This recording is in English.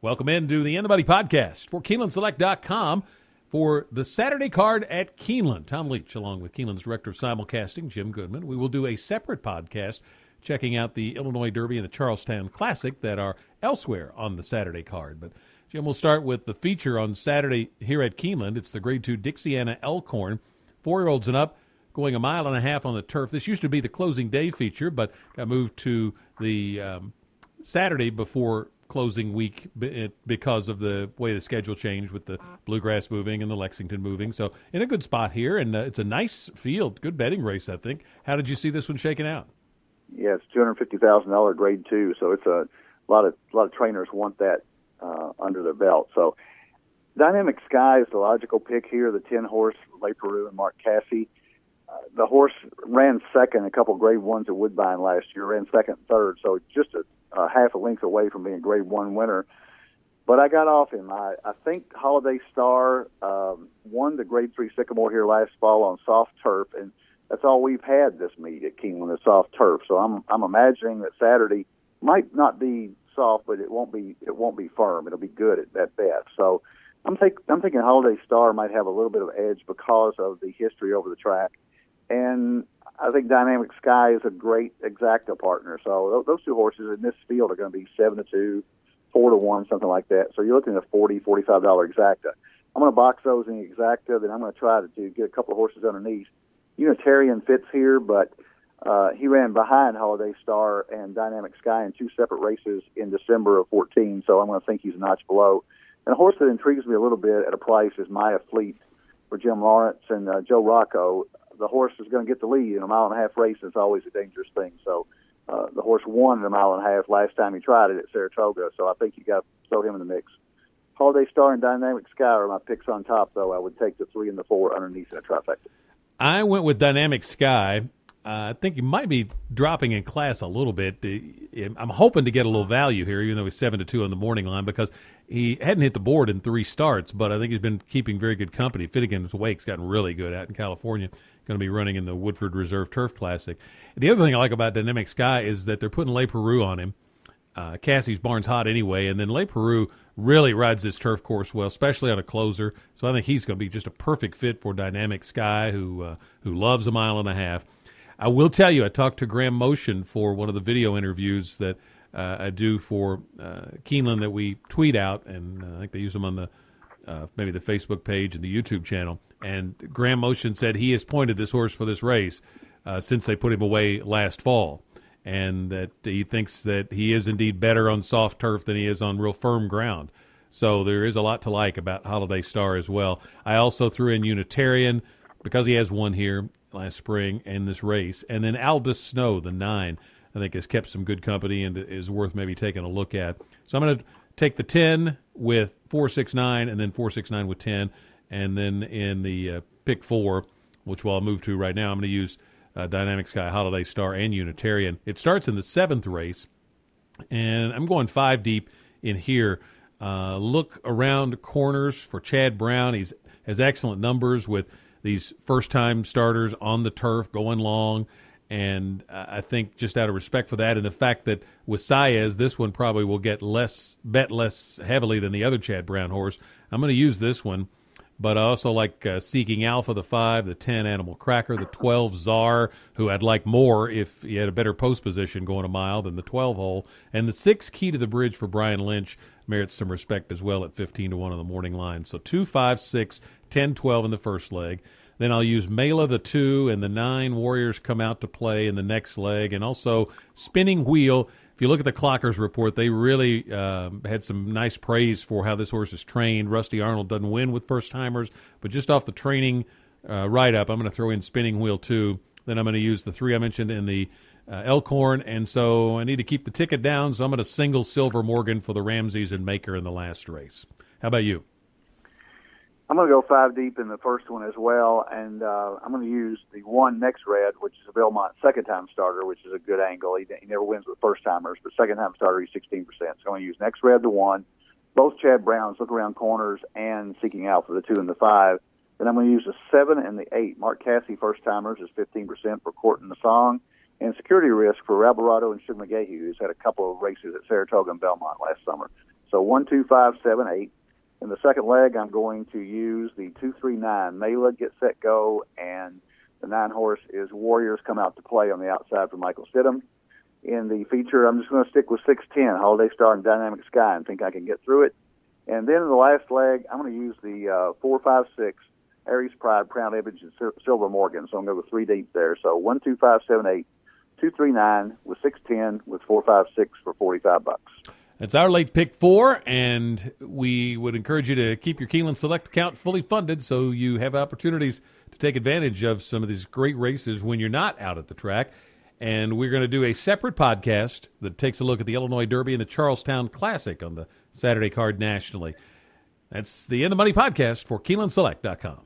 Welcome into the In the Money podcast for KeenelandSelect.com for the Saturday card at Keeneland. Tom Leach, along with Keeneland's Director of Simulcasting, Jim Goodman. We will do a separate podcast checking out the Illinois Derby and the Charlestown Classic that are elsewhere on the Saturday card. But, Jim, we'll start with the feature on Saturday here at Keeneland. It's the Grade 2 Dixiana Elkhorn, 4-year-olds and up, going 1.5 miles on the turf. This used to be the closing day feature, but got moved to the Saturday before closing week because of the way the schedule changed with the Bluegrass moving and the Lexington moving. So in a good spot here, and it's a nice field, good betting race, I think. How did you see this one shaking out? Yeah, it's $250,000 Grade 2, so it's a lot of trainers want that under their belt. So Dynamic Sky is the logical pick here, the 10-horse, Le Peru and Mark Casse. The horse ran second a couple Grade 1s at Woodbine last year, ran second and third, so just a half a length away from being a Grade 1 winner. But I got off him. I think Holiday Star won the Grade 3 Sycamore here last fall on soft turf, and that's all we've had this meet at Keeneland, is soft turf. So I'm imagining that Saturday might not be soft, but it won't be firm. It'll be good at best. So I'm thinking Holiday Star might have a little bit of edge because of the history over the track. And I think Dynamic Sky is a great exacta partner. So those two horses in this field are going to be 7-2, 4-1, something like that. So you're looking at a $40, $45 exacta. I'm going to box those in the exacta. Then I'm going to try to get a couple of horses underneath. Unitarian fits here, but he ran behind Holiday Star and Dynamic Sky in two separate races in December of 14. So I'm going to think he's a notch below. And a horse that intrigues me a little bit at a price is Maya Fleet for Jim Lawrence and Joe Rocco. The horse is going to get the lead in a 1.5 mile race. It's always a dangerous thing. So the horse won in a 1.5 mile last time he tried it at Saratoga. So I think you got to throw him in the mix. Holiday Star and Dynamic Sky are my picks on top, though. I would take the 3 and the 4 underneath in a trifecta. I went with Dynamic Sky. I think he might be dropping in class a little bit. I'm hoping to get a little value here, even though he's 7-2 on the morning line, because he hadn't hit the board in 3 starts, but I think he's been keeping very good company. Finnegan's Wake's gotten really good out in California. Going to be running in the Woodford Reserve Turf Classic. The other thing I like about Dynamic Sky is that they're putting Le Peru on him. Cassie's barn's hot anyway, and then Le Peru really rides this turf course well, especially on a closer. So I think he's going to be just a perfect fit for Dynamic Sky, who loves 1.5 miles. I will tell you, I talked to Graham Motion for one of the video interviews that I do for Keeneland that we tweet out, and I think they use them on the maybe the Facebook page and the YouTube channel. And Graham Motion said he has pointed this horse for this race since they put him away last fall, and that he thinks that he is indeed better on soft turf than he is on real firm ground. So there is a lot to like about Holiday Star as well. I also threw in Unitarian because he has won here last spring in this race. And then Aldous Snow, the 9, I think has kept some good company and is worth maybe taking a look at. So I'm going to take the 10 with 4-6-9 and then 4-6-9 with 10. And then in the pick 4, which I'll move to right now, I'm going to use Dynamic Sky, Holiday Star, and Unitarian. It starts in the 7th race, and I'm going 5 deep in here. Look around corners for Chad Brown. He has excellent numbers with these first-time starters on the turf going long, and I think just out of respect for that and the fact that with Saez, this one probably will get bet less heavily than the other Chad Brown horse, I'm going to use this one. But I also like Seeking Alpha, the 5, the 10, Animal Cracker, the 12, Czar, who I'd like more if he had a better post position going a mile than the 12 hole. And the 6, Key to the Bridge for Brian Lynch, merits some respect as well at 15-1 on the morning line. So 2, 5, 6, 10, 12 in the first leg. Then I'll use Mela, the 2, and the 9, Warriors come out to play in the next leg. And also Spinning Wheel. If you look at the Clockers report, they really had some nice praise for how this horse is trained. Rusty Arnold doesn't win with first-timers, but just off the training write-up, I'm going to throw in Spinning Wheel 2. Then I'm going to use the 3 I mentioned in the Elkhorn, and so I need to keep the ticket down, so I'm going to single Silver Morgan for the Ramses and Maker in the last race. How about you? I'm going to go 5 deep in the first one as well, and I'm going to use the 1 Next Red, which is a Belmont second-time starter, which is a good angle. He never wins with first-timers, but second-time starter, he's 16%. So I'm going to use Next Red, the 1, both Chad Browns, Look Around Corners, and Seeking Alpha, the 2 and the 5. Then I'm going to use the 7 and the 8. Mark Casse, first-timers, is 15% for Courting the Song, and Security Risk for Alvarado and Sugar McGahee, who's had a couple of races at Saratoga and Belmont last summer. So 12578. In the second leg, I'm going to use the 239 Mela, Get Set Go, and the 9 horse is Warriors Come Out to Play on the outside for Michael Stidham. In the feature, I'm just going to stick with 610 Holiday Star and Dynamic Sky and think I can get through it. And then in the last leg, I'm going to use the 456 Aries Pride, Crown Image, and Silver Morgan. So I'm going to go 3 deep there. So 12578, 239 with 610 with 456 for $45. That's our late pick 4, and we would encourage you to keep your Keeneland Select account fully funded so you have opportunities to take advantage of some of these great races when you're not out at the track. And we're going to do a separate podcast that takes a look at the Illinois Derby and the Charlestown Classic on the Saturday card nationally. That's the In the Money podcast for KeenelandSelect.com.